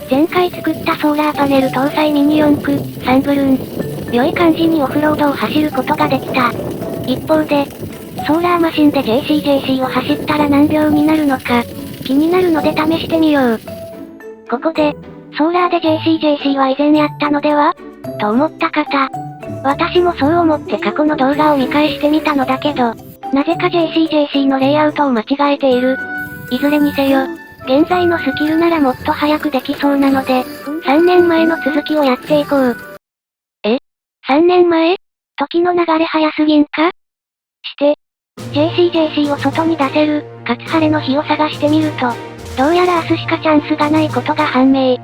前回作ったソーラーパネル搭載ミニ四駆、サンブルーン。良い感じにオフロードを走ることができた。一方で、ソーラーマシンで JCJC を走ったら何秒になるのか、気になるので試してみよう。ここで、ソーラーで JCJC は以前やったのではと思った方。私もそう思って過去の動画を見返してみたのだけど、なぜか JCJC のレイアウトを間違えている。いずれにせよ、現在のスキルならもっと早くできそうなので、3年前の続きをやっていこう。3年前？時の流れ早すぎんか？して、JCJC を外に出せる、かつ晴れの日を探してみると、どうやら明日しかチャンスがないことが判明。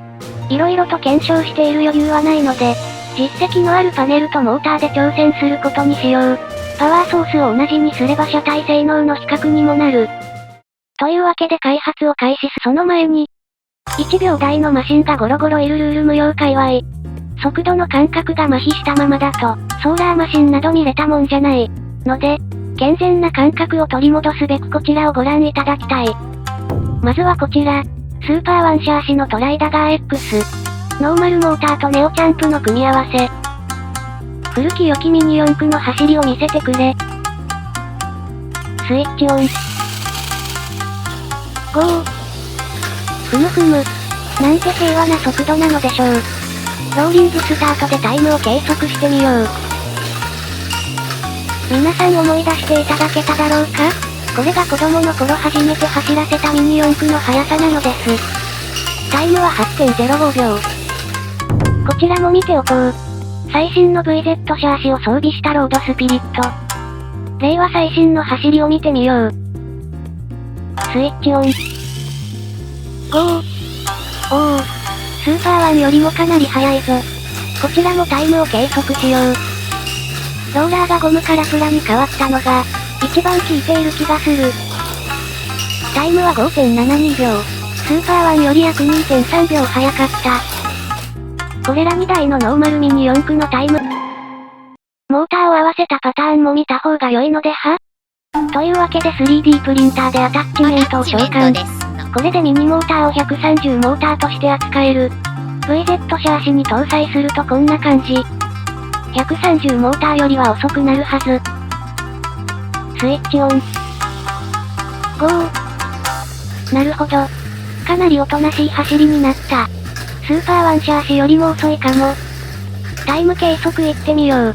色々と検証している余裕はないので、実績のあるパネルとモーターで挑戦することにしよう。パワーソースを同じにすれば車体性能の比較にもなる。というわけで開発を開始その前に、1秒台のマシンがゴロゴロいるルール無用界隈。速度の感覚が麻痺したままだと、ソーラーマシンなど見れたもんじゃない。ので、健全な感覚を取り戻すべくこちらをご覧いただきたい。まずはこちら、スーパーワンシャーシのトライダガー X。ノーマルモーターとネオチャンプの組み合わせ。古き良きミニ四駆の走りを見せてくれ。スイッチオン。ゴー。ふむふむ。なんて平和な速度なのでしょう。ローリングスタートでタイムを計測してみよう。皆さん思い出していただけただろうか？これが子供の頃初めて走らせたミニ四駆の速さなのです。タイムは 8.05 秒。こちらも見ておこう。最新の VZ シャーシを装備したロードスピリット。令和最新の走りを見てみよう。スイッチオン。ゴー。おー。スーパーワンよりもかなり速いぞ。こちらもタイムを計測しよう。ローラーがゴムからプラに変わったのが、一番効いている気がする。タイムは 5.72 秒。スーパーワンより約 2.3 秒速かった。これら2台のノーマルミニ四駆のタイム。モーターを合わせたパターンも見た方が良いのでは？というわけで 3D プリンターでアタッチメントを召喚。これでミニモーターを130モーターとして扱える。VZ シャーシに搭載するとこんな感じ。130モーターよりは遅くなるはず。スイッチオン。ゴー。なるほど。かなりおとなしい走りになった。スーパーワンシャーシよりも遅いかも。タイム計測いってみよう。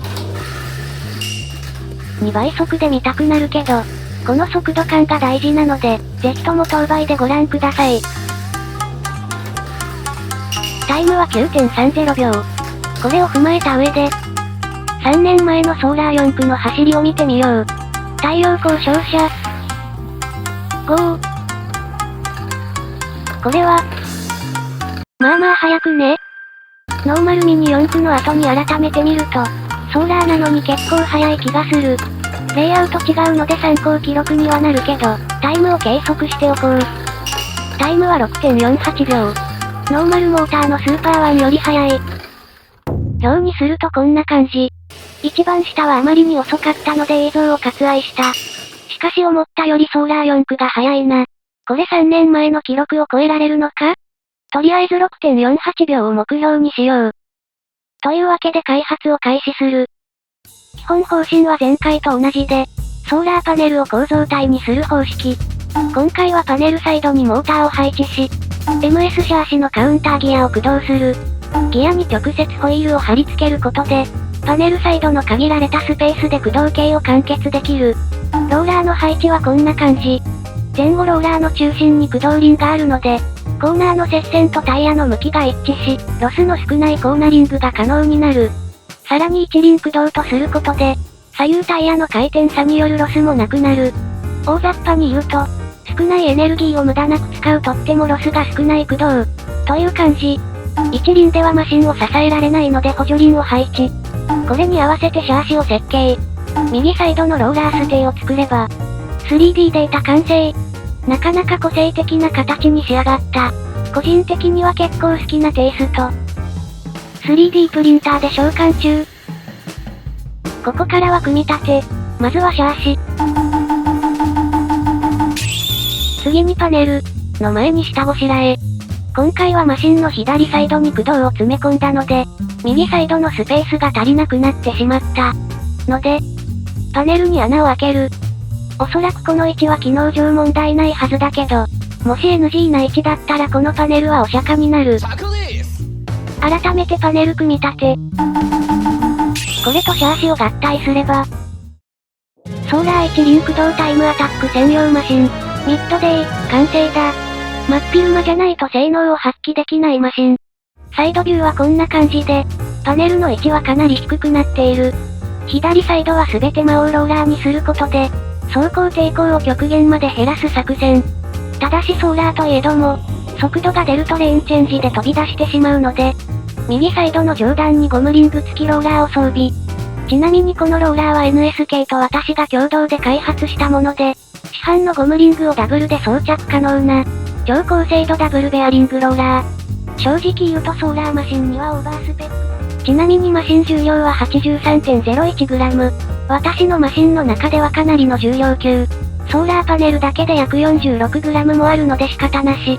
2倍速で見たくなるけど、この速度感が大事なので、ぜひとも当倍でご覧ください。タイムは 9.30 秒。これを踏まえた上で、3年前のソーラー四駆の走りを見てみよう。太陽光照射。ゴー。これは、まあまあ速くね。ノーマルミニ四駆の後に改めて見ると、ソーラーなのに結構速い気がする。レイアウト違うので参考記録にはなるけど、タイムを計測しておこう。タイムは 6.48 秒。ノーマルモーターのスーパーワンより速い。表にするとこんな感じ。一番下はあまりに遅かったので映像を割愛した。しかし思ったよりソーラー四駆が速いな。これ3年前の記録を超えられるのか？とりあえず 6.48 秒を目標にしよう。というわけで開発を開始する。基本方針は前回と同じで、ソーラーパネルを構造体にする方式。今回はパネルサイドにモーターを配置し、MS シャーシのカウンターギアを駆動する。ギアに直接ホイールを貼り付けることで、パネルサイドの限られたスペースで駆動系を完結できる。ローラーの配置はこんな感じ。前後ローラーの中心に駆動輪があるので、コーナーの接線とタイヤの向きが一致し、ロスの少ないコーナリングが可能になる。さらに一輪駆動とすることで、左右タイヤの回転差によるロスもなくなる。大雑把に言うと、少ないエネルギーを無駄なく使うとってもロスが少ない駆動、という感じ。一輪ではマシンを支えられないので補助輪を配置。これに合わせてシャーシを設計。右サイドのローラーステーを作れば、3D データ完成。なかなか個性的な形に仕上がった。個人的には結構好きなテイスト。3D プリンターで召喚中。ここからは組み立て。まずはシャーシ。次にパネル。の前に下ごしらえ。今回はマシンの左サイドに駆動を詰め込んだので、右サイドのスペースが足りなくなってしまった。ので、パネルに穴を開ける。おそらくこの位置は機能上問題ないはずだけど、もし NG な位置だったらこのパネルはお釈迦になる。改めてパネル組み立て。これとシャーシを合体すれば、ソーラー1リンク動タイムアタック専用マシン、ミッドデイ、完成だ。真っ昼間じゃないと性能を発揮できないマシン。サイドビューはこんな感じで、パネルの位置はかなり低くなっている。左サイドは全て魔王ローラーにすることで、走行抵抗を極限まで減らす作戦。ただしソーラーといえども、速度が出るとレーンチェンジで飛び出してしまうので、右サイドの上段にゴムリング付きローラーを装備。ちなみにこのローラーは NSK と私が共同で開発したもので、市販のゴムリングをダブルで装着可能な、超高精度ダブルベアリングローラー。正直言うとソーラーマシンにはオーバースペック。ちなみにマシン重量は 83.01g。私のマシンの中ではかなりの重量級。ソーラーパネルだけで約 46g もあるので仕方なし。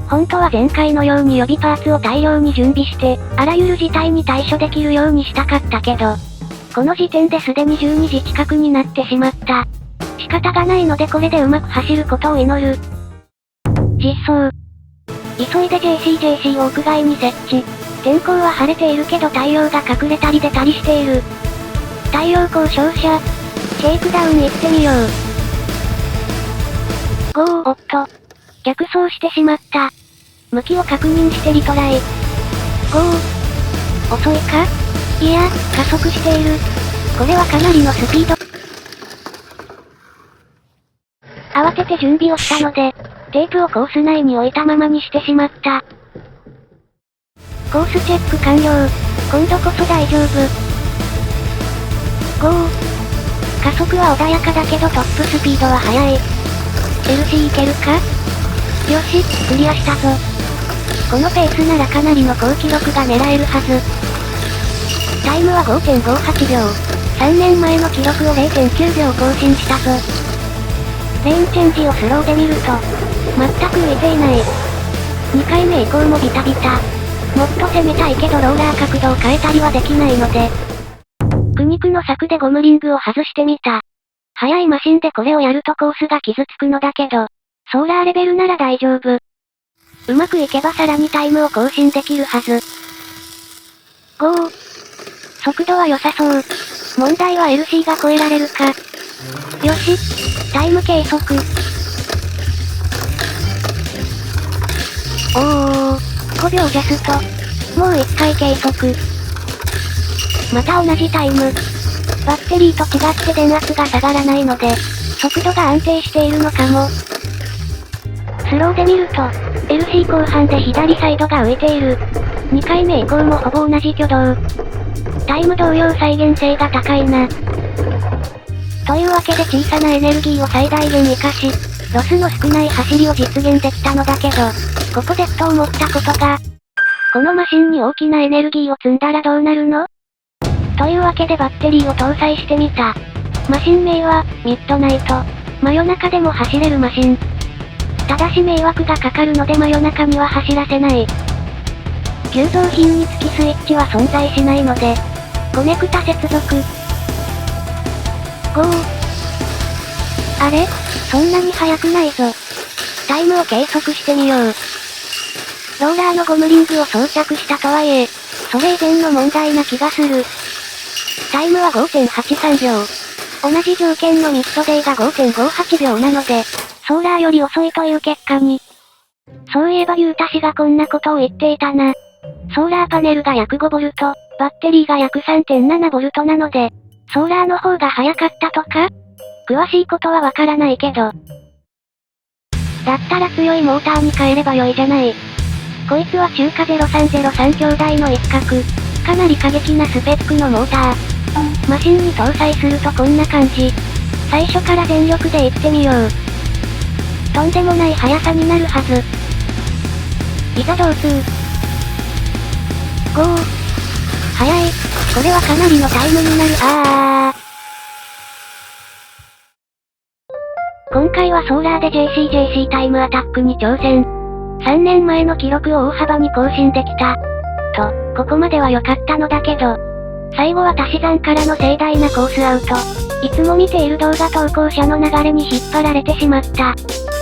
本当は前回のように予備パーツを大量に準備して、あらゆる事態に対処できるようにしたかったけど、この時点ですでに12時近くになってしまった。仕方がないのでこれでうまく走ることを祈る。実装。急いで JCJC を屋外に設置。天候は晴れているけど太陽が隠れたり出たりしている。太陽光照射。シェイクダウン行ってみよう。おっと。逆走してしまった。向きを確認してリトライ。遅いか？いや、加速している。これはかなりのスピード。慌てて準備をしたので、テープをコース内に置いたままにしてしまった。コースチェック完了。今度こそ大丈夫。加速は穏やかだけどトップスピードは速い。LC いけるか？よし、クリアしたぞ。このペースならかなりの好記録が狙えるはず。タイムは 5.58 秒。3年前の記録を 0.9 秒更新したぞ。レーンチェンジをスローで見ると、全く浮いていない。2回目以降もビタビタ。もっと攻めたいけどローラー角度を変えたりはできないので。苦肉の策でゴムリングを外してみた。速いマシンでこれをやるとコースが傷つくのだけど、ソーラーレベルなら大丈夫。うまくいけばさらにタイムを更新できるはず。速度は良さそう。問題は LC が超えられるか。よし、タイム計測。5秒ジャスト。もう1回計測。また同じタイム。バッテリーと違って電圧が下がらないので、速度が安定しているのかも。スローで見ると、LC 後半で左サイドが浮いている。2回目以降もほぼ同じ挙動。タイム同様再現性が高いな。というわけで小さなエネルギーを最大限活かし、ロスの少ない走りを実現できたのだけど、ここでふと思ったことが、このマシンに大きなエネルギーを積んだらどうなるの？というわけでバッテリーを搭載してみた。マシン名は、ミッドナイト。真夜中でも走れるマシン。ただし迷惑がかかるので真夜中には走らせない。旧造品につきスイッチは存在しないので、コネクタ接続。あれ？そんなに速くないぞ。タイムを計測してみよう。ローラーのゴムリングを装着したとはいえ、それ以前の問題な気がする。タイムは 5.83 秒。同じ条件のミッドデイが 5.58 秒なので、ソーラーより遅いという結果に。そういえばユータ氏がこんなことを言っていたな。ソーラーパネルが約 5V、バッテリーが約 3.7V なので、ソーラーの方が早かったとか？詳しいことはわからないけど。だったら強いモーターに変えれば良いじゃない。こいつは中華0303兄弟の一角。かなり過激なスペックのモーター。マシンに搭載するとこんな感じ。最初から全力で行ってみよう。とんでもない速さになるはず。いざ導通。速い。これはかなりのタイムになる。今回はソーラーで JCJC タイムアタックに挑戦。3年前の記録を大幅に更新できた。と、ここまでは良かったのだけど、最後は足し算からの盛大なコースアウト。いつも見ている動画投稿者の流れに引っ張られてしまった。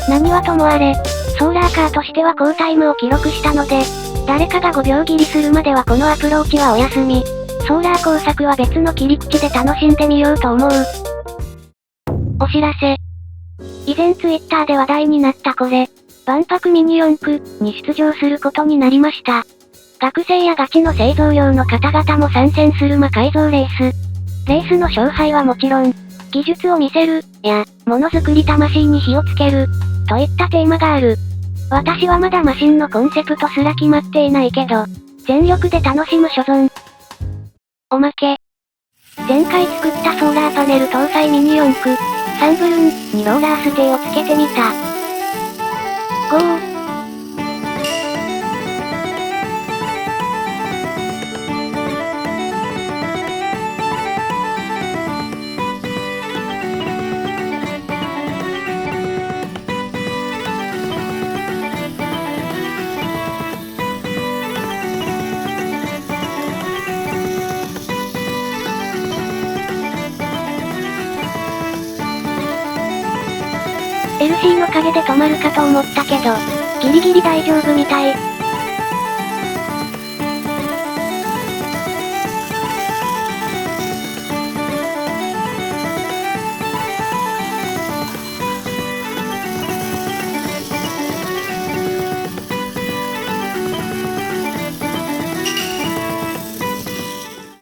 何はともあれ、ソーラーカーとしては好タイムを記録したので、誰かが5秒切りするまではこのアプローチはお休み。ソーラー工作は別の切り口で楽しんでみようと思う。お知らせ。以前ツイッターで話題になったこれ、万博ミニ四駆に出場することになりました。学生やガチの製造業の方々も参戦する魔改造レース。レースの勝敗はもちろん、技術を見せる、や、ものづくり魂に火をつける、といったテーマがある。私はまだマシンのコンセプトすら決まっていないけど、全力で楽しむ所存。おまけ。前回作ったソーラーパネル搭載ミニ四駆、サンブルンにローラーステーをつけてみた。ゴー。LC の影で止まるかと思ったけど、ギリギリ大丈夫みたい。